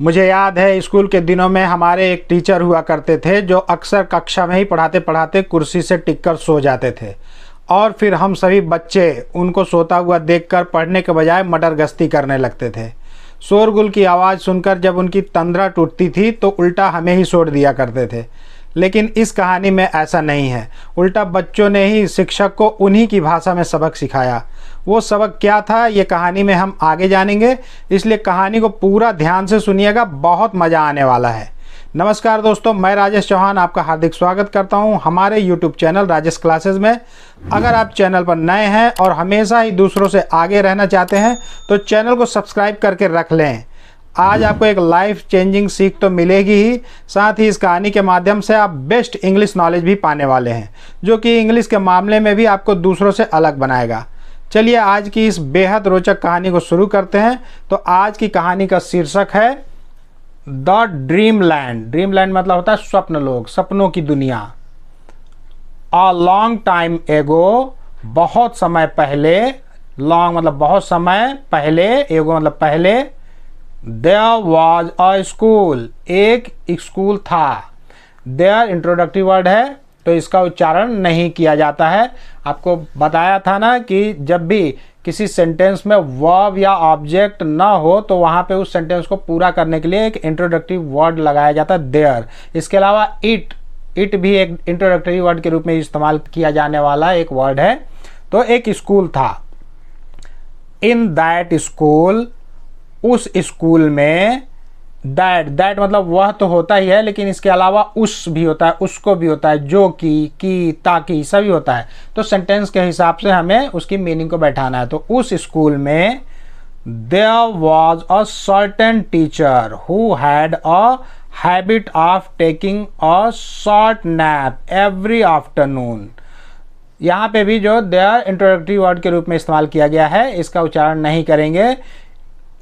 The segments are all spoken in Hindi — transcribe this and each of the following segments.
मुझे याद है स्कूल के दिनों में हमारे एक टीचर हुआ करते थे जो अक्सर कक्षा में ही पढ़ाते पढ़ाते कुर्सी से टिककर सो जाते थे और फिर हम सभी बच्चे उनको सोता हुआ देखकर पढ़ने के बजाय मटरगश्ती करने लगते थे। शोरगुल की आवाज़ सुनकर जब उनकी तंद्रा टूटती थी तो उल्टा हमें ही छोड़ दिया करते थे। लेकिन इस कहानी में ऐसा नहीं है, उल्टा बच्चों ने ही शिक्षक को उन्हीं की भाषा में सबक सिखाया। वो सबक क्या था ये कहानी में हम आगे जानेंगे, इसलिए कहानी को पूरा ध्यान से सुनिएगा, बहुत मज़ा आने वाला है। नमस्कार दोस्तों, मैं राजेश चौहान आपका हार्दिक स्वागत करता हूं हमारे YouTube चैनल राजेश क्लासेस में। अगर आप चैनल पर नए हैं और हमेशा ही दूसरों से आगे रहना चाहते हैं तो चैनल को सब्सक्राइब करके रख लें। आज आपको एक लाइफ चेंजिंग सीख तो मिलेगी ही, साथ ही इस कहानी के माध्यम से आप बेस्ट इंग्लिश नॉलेज भी पाने वाले हैं, जो कि इंग्लिश के मामले में भी आपको दूसरों से अलग बनाएगा। चलिए आज की इस बेहद रोचक कहानी को शुरू करते हैं। तो आज की कहानी का शीर्षक है the dream land. Dream land मतलब होता है स्वप्न लोक, सपनों की दुनिया। अ लॉन्ग टाइम एगो, बहुत समय पहले, लॉन्ग मतलब बहुत समय पहले, एगो मतलब पहले। देयर वॉज अ स्कूल, एक स्कूल था। देयर इंट्रोडक्टिव वर्ड है तो इसका उच्चारण नहीं किया जाता है। आपको बताया था ना कि जब भी किसी सेंटेंस में वर्ब या ऑब्जेक्ट ना हो तो वहाँ पे उस सेंटेंस को पूरा करने के लिए एक इंट्रोडक्टिव वर्ड लगाया जाता है, देयर। इसके अलावा इट भी एक इंट्रोडक्टिव वर्ड के रूप में इस्तेमाल किया जाने वाला एक वर्ड है। तो एक स्कूल था। इन दैट स्कूल, उस स्कूल में, दैट मतलब वह तो होता ही है, लेकिन इसके अलावा उस भी होता है, उसको भी होता है, जो की, ताकि सभी होता है। तो सेंटेंस के हिसाब से हमें उसकी मीनिंग को बैठाना है। तो उस स्कूल में there was a certain teacher who had a habit of taking a short nap every afternoon. यहाँ पे भी जो देयर इंट्रोडक्टिव वर्ड के रूप में इस्तेमाल किया गया है, इसका उच्चारण नहीं करेंगे।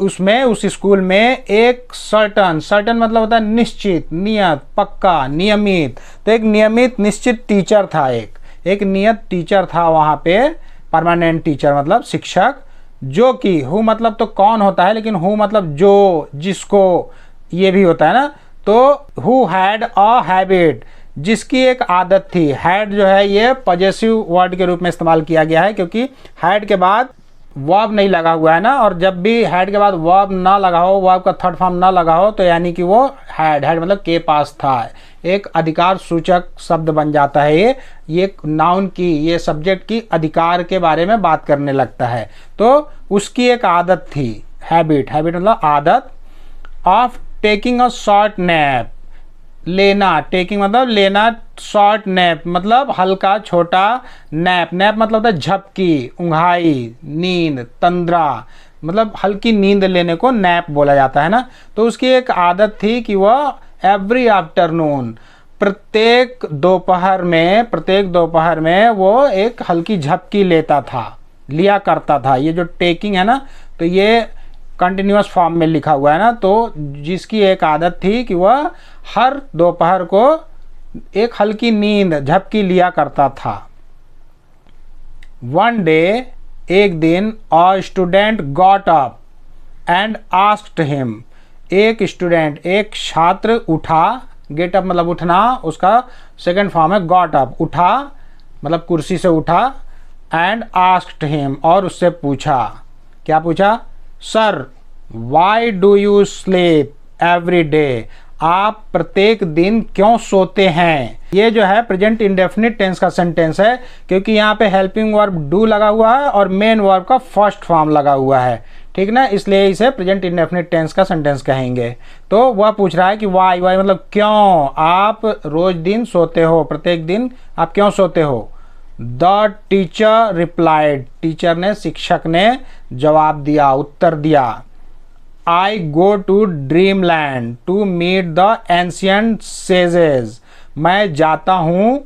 उसमें, उस स्कूल में एक सर्टन मतलब होता है निश्चित, नियत, पक्का, नियमित। तो एक नियमित निश्चित टीचर था, एक नियत टीचर था वहाँ पे, परमानेंट टीचर मतलब शिक्षक। जो कि हु मतलब तो कौन होता है, लेकिन हु मतलब जो, जिसको, ये भी होता है ना। तो हु हैड अ हैबिट, जिसकी एक आदत थी। हैड जो है ये पॉजेसिव वर्ड के रूप में इस्तेमाल किया गया है, क्योंकि हैड के बाद वर्ब नहीं लगा हुआ है ना, और जब भी हैड के बाद वर्ब ना लगा हो, वर्ब का थर्ड फॉर्म ना लगा हो, तो यानी कि वो हैड मतलब के पास था, एक अधिकार सूचक शब्द बन जाता है। ये नाउन की, ये सब्जेक्ट की अधिकार के बारे में बात करने लगता है। तो उसकी एक आदत थी, हैबिट मतलब आदत, of taking a short nap, लेना, टेकिंग मतलब लेना, शॉर्ट नैप मतलब हल्का छोटा, नैप मतलब होता है झपकी, उंघाई, नींद, तंद्रा मतलब हल्की नींद लेने को नैप बोला जाता है ना। तो उसकी एक आदत थी कि वह एवरी आफ्टरनून, प्रत्येक दोपहर में वो एक हल्की झपकी लिया करता था। ये जो टेकिंग है ना, तो ये कंटिन्यूअस फॉर्म में लिखा हुआ है ना। तो जिसकी एक आदत थी कि वह हर दोपहर को एक हल्की नींद, झपकी लिया करता था। वन डे, एक दिन, a student got up and asked him, एक स्टूडेंट, एक छात्र उठा, गेट अप मतलब उठना, उसका सेकंड फॉर्म है गॉट अप, उठा मतलब कुर्सी से उठा, एंड आस्क्ड हिम और उससे पूछा, क्या पूछा? Sir, why do you sleep every day, आप प्रत्येक दिन क्यों सोते हैं? ये जो है प्रेजेंट इंडेफिनिट टेंस का सेंटेंस है, क्योंकि यहाँ पे हेल्पिंग वर्ब डू लगा हुआ है और मेन वर्ब का फर्स्ट फॉर्म लगा हुआ है, ठीक ना, इसलिए इसे प्रेजेंट इंडेफिनिट टेंस का सेंटेंस कहेंगे। तो वह पूछ रहा है कि वाई मतलब क्यों आप रोज दिन सोते हो, प्रत्येक दिन आप क्यों सोते हो? द टीचर रिप्लाइड, टीचर ने, शिक्षक ने जवाब दिया, उत्तर दिया। I go to dreamland to meet the ancient sages, मैं जाता हूँ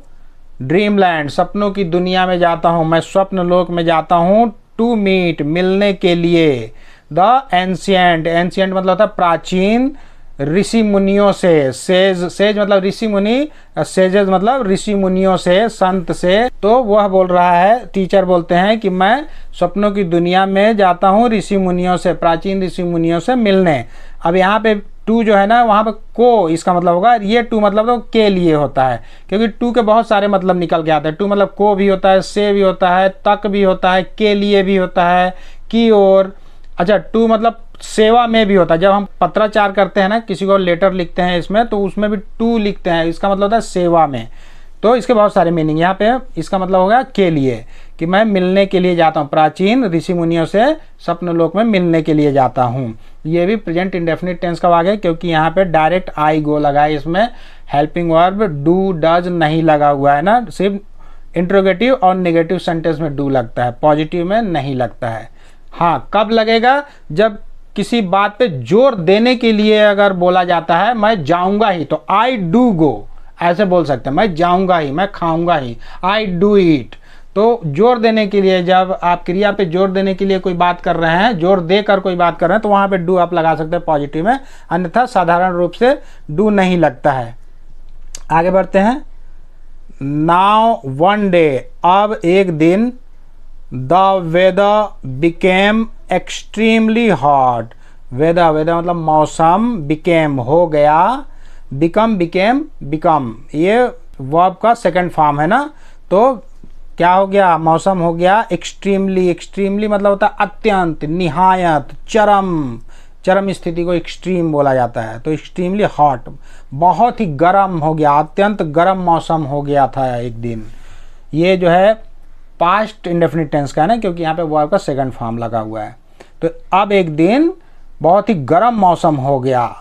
ड्रीमलैंड, सपनों की दुनिया में जाता हूँ, मैं स्वप्न लोक में जाता हूँ, टू मीट मिलने के लिए, द एंशियंट मतलब होता है प्राचीन, ऋषि मुनियों से, सेज मतलब ऋषि मुनि, सेजेस मतलब ऋषि मुनियों से, संत से। तो वह बोल रहा है, टीचर बोलते हैं कि मैं सपनों की दुनिया में जाता हूँ ऋषि मुनियों से, प्राचीन ऋषि मुनियों से मिलने। अब यहाँ पे टू जो है ना वहाँ पे को इसका मतलब होगा, ये टू मतलब तो के लिए होता है, क्योंकि टू के बहुत सारे मतलब निकल के आते हैं। टू मतलब को भी होता है, से भी होता है, तक भी होता है, के लिए भी होता है, की ओर। अच्छा, टू मतलब सेवा में भी होता है। जब हम पत्राचार करते हैं ना, किसी को लेटर लिखते हैं इसमें, तो उसमें भी टू लिखते हैं, इसका मतलब होता है सेवा में। तो इसके बहुत सारे मीनिंग यहाँ पे। इसका मतलब होगा के लिए, कि मैं मिलने के लिए जाता हूँ, प्राचीन ऋषि मुनियों से स्वप्नलोक में मिलने के लिए जाता हूँ। ये भी प्रेजेंट इंडेफिनिट टेंस का भाग है, क्योंकि यहाँ पे डायरेक्ट आई गो लगा है, इसमें हेल्पिंग वर्ब डू डज नहीं लगा हुआ है ना, सिर्फ इंट्रोगेटिव और नेगेटिव सेंटेंस में डू लगता है, पॉजिटिव में नहीं लगता है। हाँ, कब लगेगा? जब किसी बात पे जोर देने के लिए अगर बोला जाता है, मैं जाऊंगा ही, तो आई डू गो ऐसे बोल सकते हैं, मैं जाऊंगा ही, मैं खाऊंगा ही, आई डू ईट। तो जोर देने के लिए, जब आप क्रिया पे जोर देने के लिए कोई बात कर रहे हैं, जोर देकर कोई बात कर रहे हैं, तो वहां पे डू आप लगा सकते हैं पॉजिटिव में, अन्यथा साधारण रूप से डू नहीं लगता है। आगे बढ़ते हैं। नाउ वन डे, अब एक दिन, the weather became extremely hot. Weather, weather मतलब मौसम, बिकेम हो गया, बिकम, बिकेम, बिकम, ये वर्ब का सेकंड फॉर्म है ना। तो क्या हो गया? मौसम हो गया एक्सट्रीमली। एक्सट्रीमली मतलब होता है अत्यंत, निहायत, चरम। चरम स्थिति को एक्सट्रीम बोला जाता है। तो एक्सट्रीमली हॉट, बहुत ही गर्म हो गया, अत्यंत गर्म मौसम हो गया था एक दिन। ये जो है पास्ट इंडेफिनिट टेंस का है ना, क्योंकि यहाँ पे वर्ब का सेकंड फॉर्म लगा हुआ है। तो अब एक दिन बहुत ही गर्म मौसम हो गया।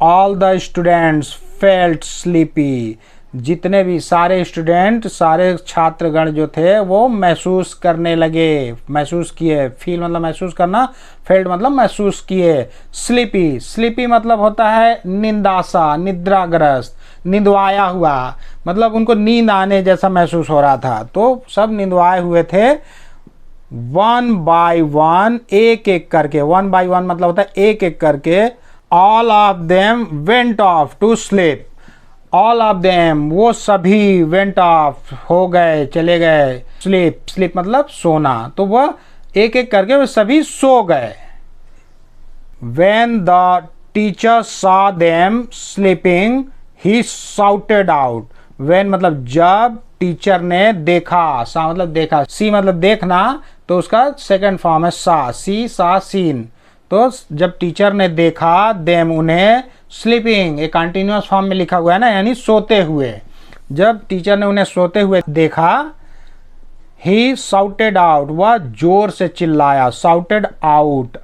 All the students felt sleepy, जितने भी सारे स्टूडेंट, सारे छात्रगण जो थे वो महसूस करने लगे, महसूस किए। फील मतलब महसूस करना, फेल्ट मतलब महसूस किए। स्लीपी, स्लीपी मतलब होता है निंदासा, निद्राग्रस्त, निंदवाया हुआ, मतलब उनको नींद आने जैसा महसूस हो रहा था। तो सब निंदवाए हुए थे। वन बाय वन, एक एक करके, वन बाय वन मतलब होता है एक एक करके। All of them went off to sleep, all of them वो सभी, वेंट ऑफ हो गए, चले गए, स्लीप, स्लीप मतलब सोना। तो वह एक एक करके वे सभी सो गए। When the teacher saw them sleeping, he shouted out. When मतलब जब टीचर ने देखा, सा मतलब देखा, सी मतलब देखना, तो उसका सेकंड फॉर्म है सा, सी सा सीन। तो जब टीचर ने देखा, देम उन्हें, स्लीपिंग एक कंटिन्यूअस फॉर्म में लिखा हुआ है ना, यानी सोते हुए। जब टीचर ने उन्हें सोते हुए देखा, ही साउटेड आउट, वह जोर से चिल्लाया। साउटेड आउट,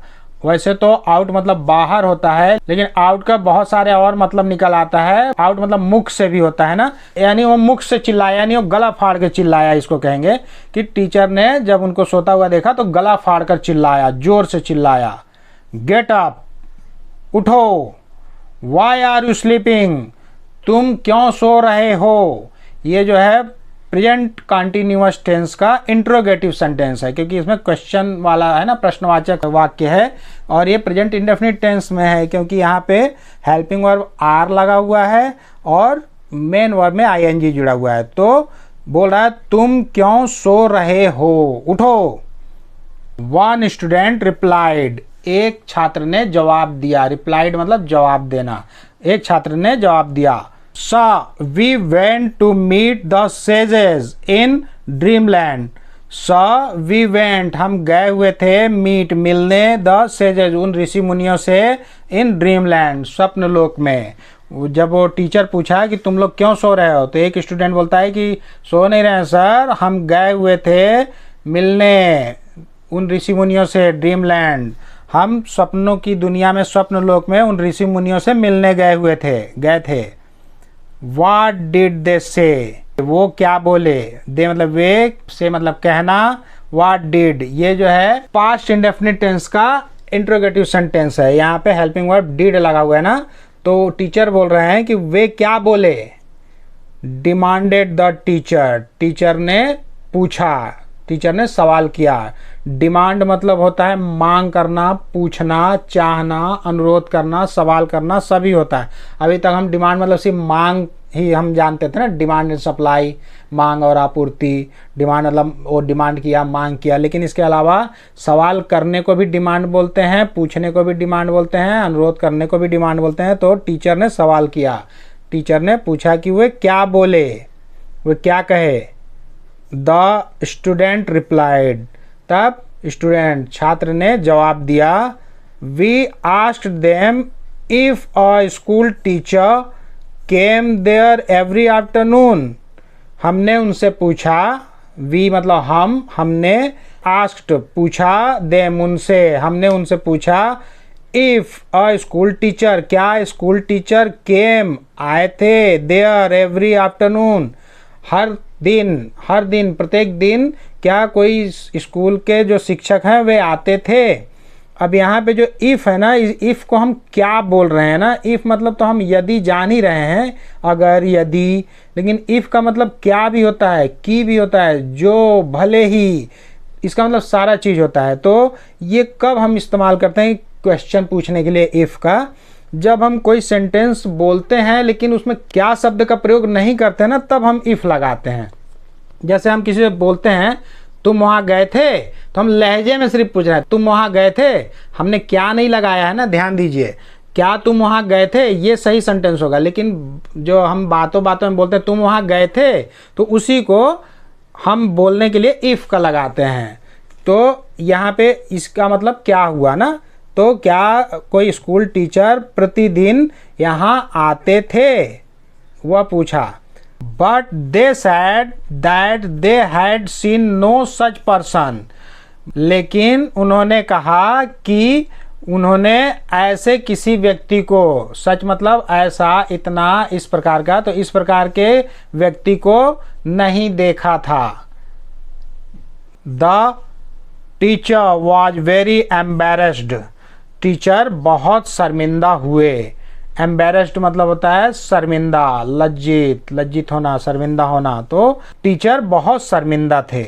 वैसे तो आउट मतलब बाहर होता है, लेकिन आउट का बहुत सारे और मतलब निकल आता है। आउट मतलब मुख से भी होता है ना, यानी वो मुख से चिल्लाया, यानी वो गला फाड़ के चिल्लाया। इसको कहेंगे कि टीचर ने जब उनको सोता हुआ देखा तो गला फाड़ कर चिल्लाया, जोर से चिल्लाया। गेट अप, उठो। वाई आर यू स्लीपिंग, तुम क्यों सो रहे हो। ये जो है प्रेजेंट कंटिन्यूअस टेंस का इंट्रोगेटिव सेंटेंस है, क्योंकि इसमें क्वेश्चन वाला है ना, प्रश्नवाचक वाक्य है। और ये प्रेजेंट इंडेफिनिट टेंस में है, क्योंकि यहाँ पे हेल्पिंग वर्ब आर लगा हुआ है और मेन वर्ब में आईएनजी जुड़ा हुआ है। तो बोल रहा है तुम क्यों सो रहे हो, उठो। वन स्टूडेंट रिप्लाइड, एक छात्र ने जवाब दिया। रिप्लाइड मतलब जवाब देना। एक छात्र ने जवाब दिया। Sir, we went to meet the sages in dreamland. Sir, we went, हम गए हुए थे, meet मिलने, the sages उन ऋषि मुनियों से, in dreamland स्वप्न लोक में। जब वो टीचर पूछा कि तुम लोग क्यों सो रहे हो, तो एक स्टूडेंट बोलता है कि सो नहीं रहे सर, हम गए हुए थे मिलने उन ऋषि मुनियों से, ड्रीमलैंड। हम सपनों की दुनिया में, स्वप्न लोक में उन ऋषि मुनियों से मिलने गए थे। What did they say? वो क्या बोले। दे मतलब वे, से मतलब कहना, what did ये जो है पास्ट इंडेफिनिट टेंस का इंट्रोगेटिव सेंटेंस है। यहाँ पे हेल्पिंग वर्ब did लगा हुआ है ना, तो टीचर बोल रहे हैं कि वे क्या बोले। डिमांडेड द टीचर, टीचर ने पूछा, टीचर ने सवाल किया। डिमांड मतलब होता है मांग करना, पूछना, चाहना, अनुरोध करना, सवाल करना, सभी होता है। अभी तक हम डिमांड मतलब सिर्फ मांग ही हम जानते थे ना, डिमांड एंड सप्लाई, मांग और आपूर्ति। डिमांड मतलब वो डिमांड किया, मांग किया, लेकिन इसके अलावा सवाल करने को भी डिमांड बोलते हैं, पूछने को भी डिमांड बोलते हैं, अनुरोध करने को भी डिमांड बोलते हैं। तो टीचर ने सवाल किया, टीचर ने पूछा कि वे क्या बोले, वे क्या कहे। द स्टूडेंट रिप्लाइड, तब स्टूडेंट छात्र ने जवाब दिया, we asked them if a school teacher came there every afternoon. हमने उनसे पूछा, वी मतलब हमने आस्क्ड पूछा, देम उनसे, हमने उनसे पूछा, इफ अ स्कूल टीचर क्या स्कूल टीचर केम आए थे, देयर एवरी आफ्टरनून हर दिन प्रत्येक दिन क्या कोई स्कूल के जो शिक्षक हैं वे आते थे। अब यहाँ पे जो इफ़ है ना, इफ़ को हम क्या बोल रहे हैं ना, इफ़ मतलब तो हम यदि जान ही रहे हैं, अगर, यदि, लेकिन इफ़ का मतलब क्या भी होता है, की भी होता है, जो, भले ही, इसका मतलब सारा चीज़ होता है। तो ये कब हम इस्तेमाल करते हैं क्वेश्चन पूछने के लिए इफ़ का, जब हम कोई सेंटेंस बोलते हैं लेकिन उसमें क्या शब्द का प्रयोग नहीं करते ना, तब हम इफ़ लगाते हैं। जैसे हम किसी से बोलते हैं तुम वहाँ गए थे, तो हम लहजे में सिर्फ पूछ रहे हैं तुम वहाँ गए थे, हमने क्या नहीं लगाया है ना, ध्यान दीजिए। क्या तुम वहाँ गए थे, ये सही सेंटेंस होगा, लेकिन जो हम बातों बातों में बोलते हैं तुम वहाँ गए थे, तो उसी को हम बोलने के लिए इफ़ का लगाते हैं। तो यहाँ पे इसका मतलब क्या हुआ ना, तो क्या कोई स्कूल टीचर प्रतिदिन यहाँ आते थे, वह पूछा। But they said that they had seen no such person, लेकिन उन्होंने कहा कि उन्होंने ऐसे किसी व्यक्ति को, सच मतलब ऐसा, इतना, इस प्रकार का, तो इस प्रकार के व्यक्ति को नहीं देखा था। The teacher was very embarrassed, teacher बहुत शर्मिंदा हुए। एम्बेरस्ड मतलब होता है शर्मिंदा, लज्जित, लज्जित होना, शर्मिंदा होना। तो टीचर बहुत शर्मिंदा थे।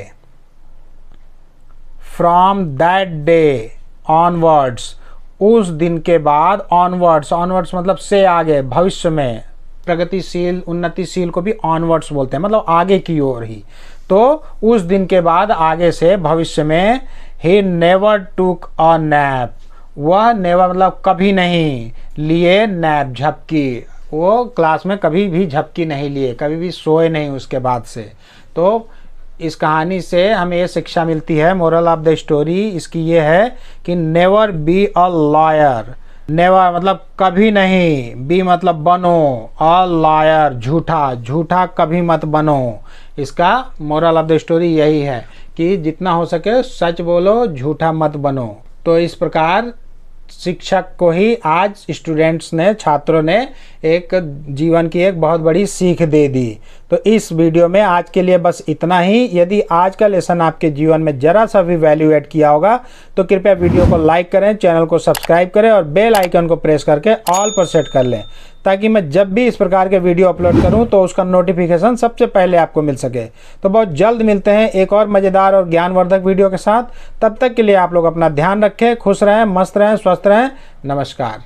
फ्रॉम दैट डे ऑनवर्ड्स, उस दिन के बाद, ऑनवर्ड्स, ऑनवर्ड्स मतलब से आगे, भविष्य में, प्रगतिशील, उन्नतिशील को भी ऑनवर्ड्स बोलते हैं, मतलब आगे की ओर ही। तो उस दिन के बाद, आगे से, भविष्य में, he never took a nap, वह नेवर मतलब कभी नहीं लिए, नैप झपकी, वो क्लास में कभी भी झपकी नहीं लिए, कभी भी सोए नहीं उसके बाद से। तो इस कहानी से हमें ये शिक्षा मिलती है, मोरल ऑफ द स्टोरी इसकी ये है कि never be a lawyer. Never मतलब कभी नहीं, बी मतलब बनो, अ लॉयर झूठा, झूठा कभी मत बनो। इसका मोरल ऑफ द स्टोरी यही है कि जितना हो सके सच बोलो, झूठा मत बनो। तो इस प्रकार शिक्षक को ही आज स्टूडेंट्स ने, छात्रों ने एक जीवन की एक बहुत बड़ी सीख दे दी। तो इस वीडियो में आज के लिए बस इतना ही। यदि आज का लेसन आपके जीवन में जरा सा भी वैल्यू ऐड किया होगा तो कृपया वीडियो को लाइक करें, चैनल को सब्सक्राइब करें और बेल आइकन को प्रेस करके ऑल पर सेट कर लें, ताकि मैं जब भी इस प्रकार के वीडियो अपलोड करूं तो उसका नोटिफिकेशन सबसे पहले आपको मिल सके। तो बहुत जल्द मिलते हैं एक और मज़ेदार और ज्ञानवर्धक वीडियो के साथ। तब तक के लिए आप लोग अपना ध्यान रखें, खुश रहें, मस्त रहें, स्वस्थ रहें। नमस्कार।